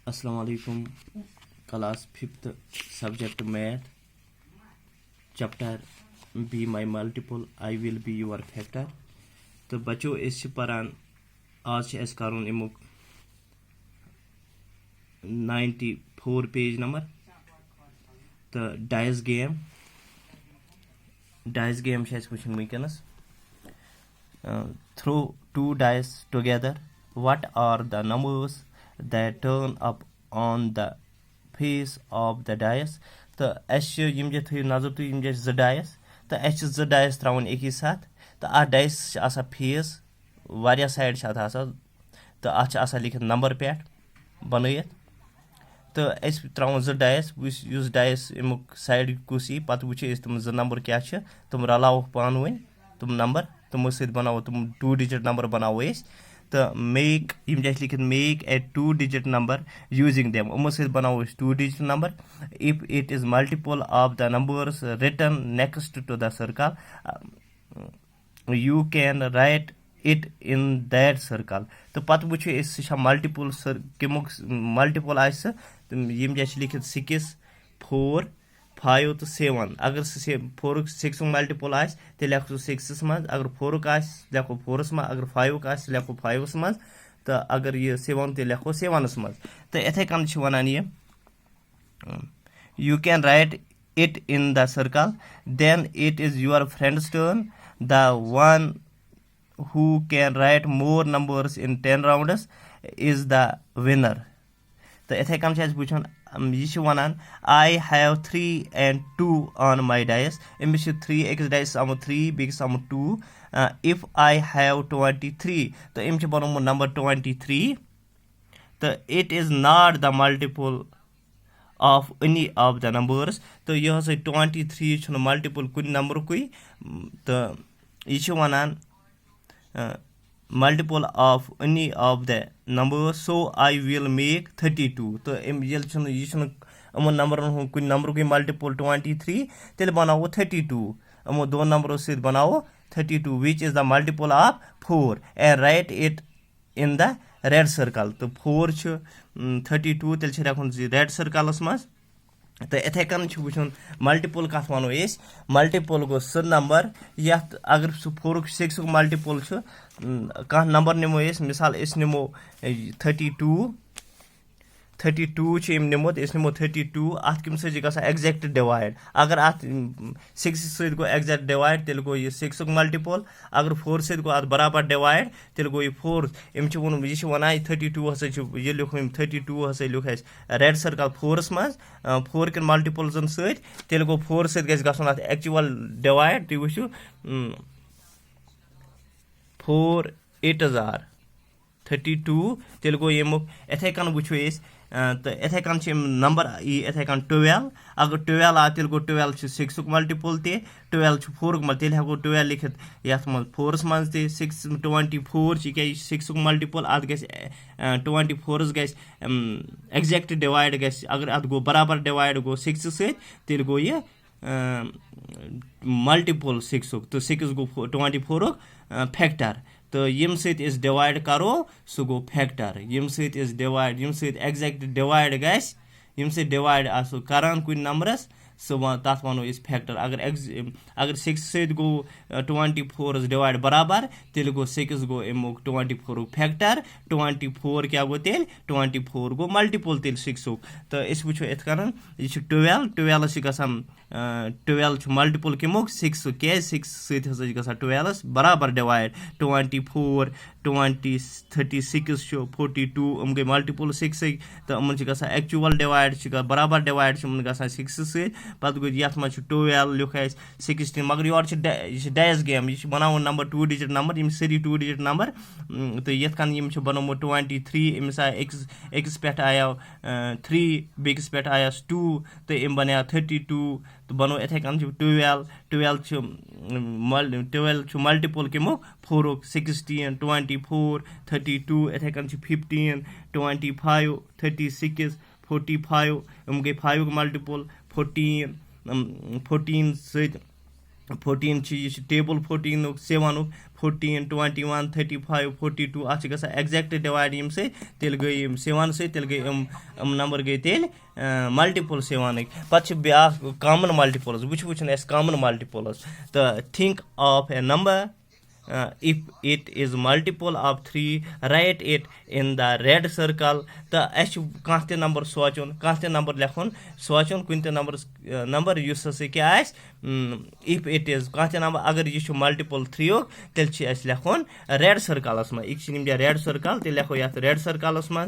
Assalamualaikum. Class 5th subject math. Chapter Be my multiple. I will be your factor. तो बच्चों इस परान आज अस करुन अमुक 94 पेज नंबर तो डाइस गेम वुचन वनकस throw two dice together what are the numbers that turn up on the face of the dice तो यम थो नजर तुम यम जो डाइस तो जो डाइस त्रावन एक साथ तो अ डाइस फेस वारिया साइड तो अ लिखित नंबर पे बनत तो त्रावन जो डाइस उस डाइस अमुक साइड कुस यी पत वो तुम जो नंबर क्या तुम रलाव पान वन तुम नंबर तुम बनावो तुम 2 डिजिट नंबर बनावो तो मेक यम लिखित make a 2 digit number using them उमो बनावो 2 digit number if it is multiple of the numbers written next to the circle you can write it in that circle तो पत वो सह मल्टीपल कमुक मल्टीपल यम लिखित 6 4 5 तो 7 अगर 4 6 मल्टीपल ते लेखो 6 मज अगर 4 लेखो 4 मज अगर 5 लेखो 5 मज तो अगर ये 7 ते लेखो 7 मज तो इथे कन वनान ये you can write it in the circle then it is your friend's turn the one who can write more numbers in 10 rounds is the winner तो इथे कम वुचान यह वनान I have 3 and 2 on my dice अमिस 3 अकिस dice आमुत 3 बेकिस आमुत 2 if I have 23 तो अम बनोमुत नंबर 23 तो it is not the multiple of any of the numbers तो यह 23 मल्टीपल कुन नंबर कुई तो यह वनान multiple of any of the numbers so I will make 32 तो यह अमो नंबर कुन नंबर कुन मल्टीपल 23 तेल बनावो 32 अमो दो नंबरों से बनावो 32 which is the multiple of 4 and write it in the red circle तो 4 32 तेल रखुन रेड सर्कलस मज तो इथे कन वुचन मल्टीपल कत वनो मल्टीपल गो सह नंबर ये अगर सह 4 6 मल्टीपल कह नंबर निमो मिसाल निमो 32 निमो तो निमो 32 अत कम सा एग्जैक्ट डिवाइड अगर अत 6 सो गो एग्जैक्ट डिवाइड तेल गो यह 6 मल्टीपल अगर 4 सो गो अत बराबर डिवाइड तेल गो यह 4 यह वना 32 हसा यह लिख 32 हसा लिख रेड सर्कल 4 मज 4 कन मल्टीपल्सन सैल गो 4 सत गन एक्चुअल डिवाइड तुम वो 4 8s are 32 तेल गो यमुक इथे कन वो तो इथे कन नंबर इथे कन 12 अगर 12 आ तेल गो 12 6 मल्टीपल ते 12 4 मल तेल हेको 12 लिखित यथ मज 4 मज ते 6 24 क्या 6 मल्टीपल अत ग 24 ग एग्जैक्ट डिवाइड ग अगर अत गो बराबर डिवाइड गो 6 तेल गो ये मल्टीपल 6 तो 6 गो 24 फैक्टर तो यम सत डिवाइड करो सह गो फैक्टर यम सत डिवाइड यम सत एग्जैक्ट डिवाइड गस यम सत डिवाइड आसो करान कुन नंबरस सह तथ वनो फैक्टर अगर 6 सत गो 24 डिवाइड बराबर तेल गो 6 गो अमुक 24 फैक्टर 24 क्या गो तेल 24 गो मल्टीपल तेल 6 तो वो इत कन यह 12 गसान 12 मल्टीपल कमुक 6 क्या 6 सत 12 बराबर डिवाइड 24 20 36 42 गई मल्टीपल 6 तो अमन एक्चुअल डिवाइड बराबर डिवाइड ग 6 सत पत गो ये 12 लिख 16 मगर योर डाइस गेम यह बनाव नंबर 2 डिजिट नंबर यम सारी 2 डिजिट नंबर तो ये कन यम बनोमुत 23 अमिस अकिस पे आया 3 बेकिस पे आया 2 तो यम बना 32 तो बनो इथे कन 12 मल्टीपल कमुक 4 16 24 32 इथे कन 15 25 36 45 गई 5 मल्टीपल 14 सत 14 ये टेबल 14 7 14 21 35 42 अत ग एक्जैक्ट डिवाइड यम से तेल गई 7 से तेल गई नंबर गई तेल मल्टीपल 7 पे ब्या कॉमन मल्टीपल्स वो कॉमन मल्टीपल्स तो think of A number if it is multiple of 3 write it in the red circle तो अस कह ते नंबर सोचन कह ते नंबर लेखन सोचन कुन ते नंबर युस क्या if it is कह ते नंबर अगर यह मल्टीपल 3 तेल अस लेखन रेड सर्कलस में यह रेड सर्कल तेल लेखो ये रेड सर्कलस में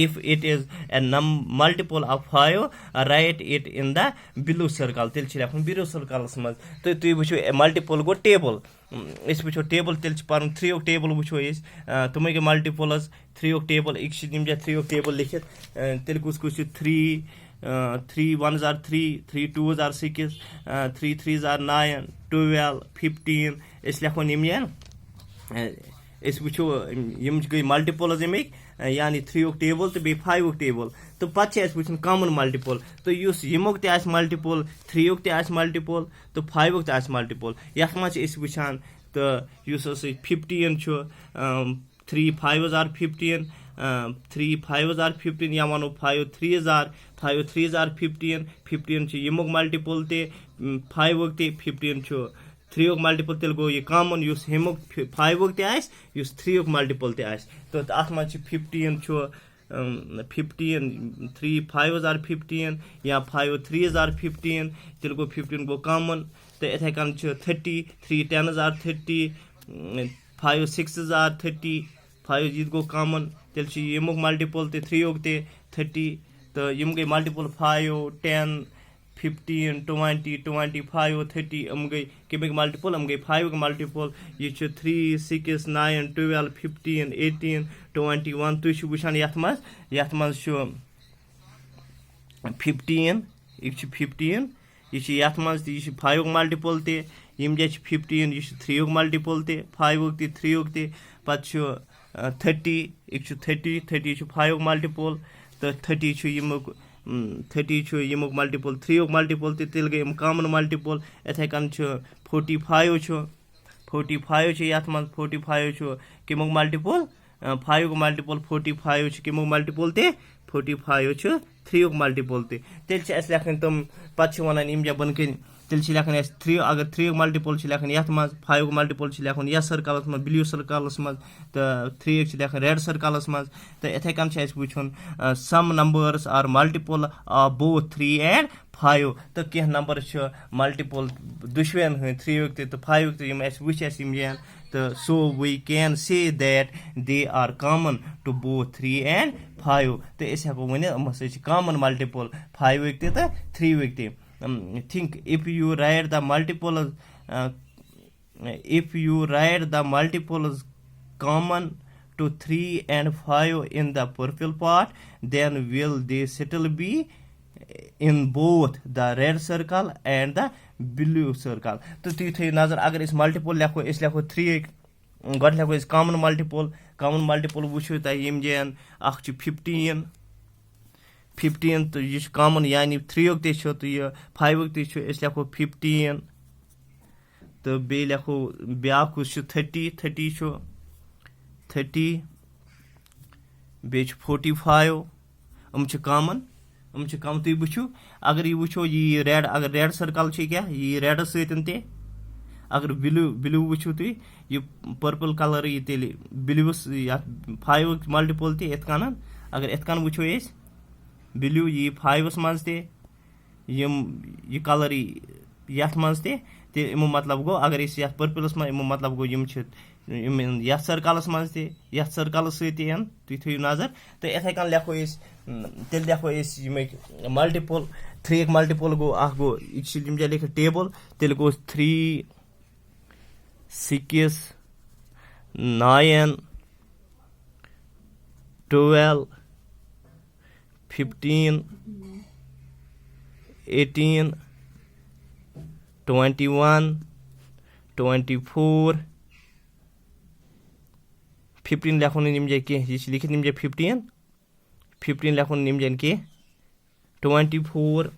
if it is a multiple of 5 write it in the blue circle तेल लेखन blue सर्कलस में तो तुम वो मल्टीपल गो टेबल वो टेबल तेल पर 3 टेबल वो तुम गए मल्टीपल्स 3 टेबल एक 3 टेबल लिखित तेल कुछ 3 3 1s are 3 3 2s are 6 3 3s are 9 12 15 इस लेखो वो गई मल्टीपल्स अमिक यानी 3 टेबल तो बे 5 टेबल तो पे वो कॉमन मल्टीपल तो यमुक त मल्टीपल 3 त मल्टीपल तो 5 त मल्टीपल ये वो तो 15 3 5s are 15 3 5s are 15 या वनो 5 3s are 15 15 यमुक मल्टीपल ते 5 ते 15 3 मल्टीपल तेल गो ये कॉमन हमुक 5 ते 3 मल्टीपल ते तो अत 15 15 3 5s are 15 या 5 3s are 15 तेल गो 15 गो कॉमन तो इथे कन 30 3 10s are 30 5 6s are 30 5 ये गो कॉमन तेल यमुक मल्टीपल ते 3 ते 30 तो यम गई मल्टीपल 5 10 15 20 25 30 गई कमिक मल्टीपल गई 5 मल्टीपल ये 3 6 9 12 15 18 21 तुम वुचान ये 15 15 ये 5 मल्टीपल ते यम 15 ये 3 मल्टीपल ते 5 ते 3 ते पे 30 30 5 मल्टीपल तो 30 यमुक 30 यमुक मल्टीपल 3 मल्टीपल तेल गई कॉमन मल्टीपल इथे कन 45 45 ये 45 कमुक मल्टीपल 5 मल्टीपल 45 कमुक मल्टीपल ते 45 3 मल्टीपल तेल लेखन तुम पे वन बन कन तेल लेखन 3 अगर 3 मल्टीपल लेखन ये 5 मल्टीपल लेखन यह सर्कलस में ब्लू सर्कलस में तो 3 लेखन रेड सर्कलस में तो इथे कन वो some numbers are multiple of both 3 and 5 तो कह नंबर मल्टीपल दुश्वेन 3 तो 5 तो वो तो so we can say that they are common to both 3 and 5 तो इस हेको वन कॉमन मल्टीपल 5 ते तो 3 ते think if you write the multiples common to 3 and 5 in the purple part then will they still be in both the red circle and the blue circle तो तुम थो नजर अगर इस मल्टीपल लेखो इस लेखो 3 गो लेखो इस कॉमन मल्टीपल वो यम जान 15 तो ये कॉमन यानी 3 ते तो ये 5 ते इस लेखो 15 तो बे लेखो ब्या 30 बे 45 कॉमन तुम वो अगर ये वो ये रेड अगर रेड सर्कल क्या ये रेड सते अगर ब्लू वो तुम ये पर्पल कलर ये तेल ब्लूस 5 मल्टीपल ते इतकान अगर इतकान वो ब्लू ये 5 मज ये कलर ये मज इमो मतलब गो अगर इस पर्पलस में इमो मतलब गो ये सर्कलस मज ये सर्कल सतन तुम थो नजर तो इथे कन लेखो तेल लेखो मल्टीपल 3 मल्टीपल गो यह लिख टेबल तेल गो 3 6 9 12 15 18 21 24 15 लेखन निम के लिखित निम 15 लेखन निम के 24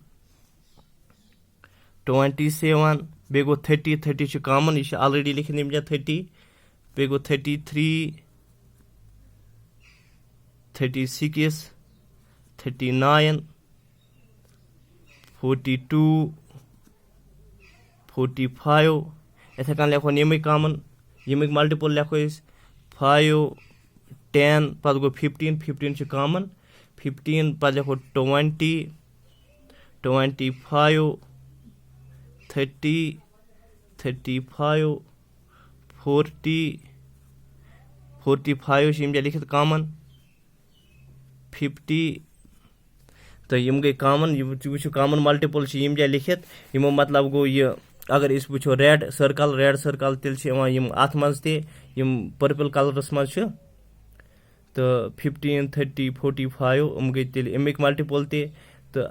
27 बे गो 30 30 कॉमन यह ऑलरेडी लिखित यम 30 बे गो 33 36 39 42 45 इथे कन लिखो यम कॉमन यम मल्टीपल लिखो 5 10 पत गो 15 15 कॉमन 15 पत लिखो 20 25 30 35 40 45 यम लिखित कॉमन 50 तो यम गई कॉमन वो कॉमन मल्टीपल यम लिखित यमो मतलब गो ये अगर इस वो रेड सर्कल तेल अत मज तम पर्पल कलरस मज तो 15 30 45 गई तेल अमिक मल्टीपल तो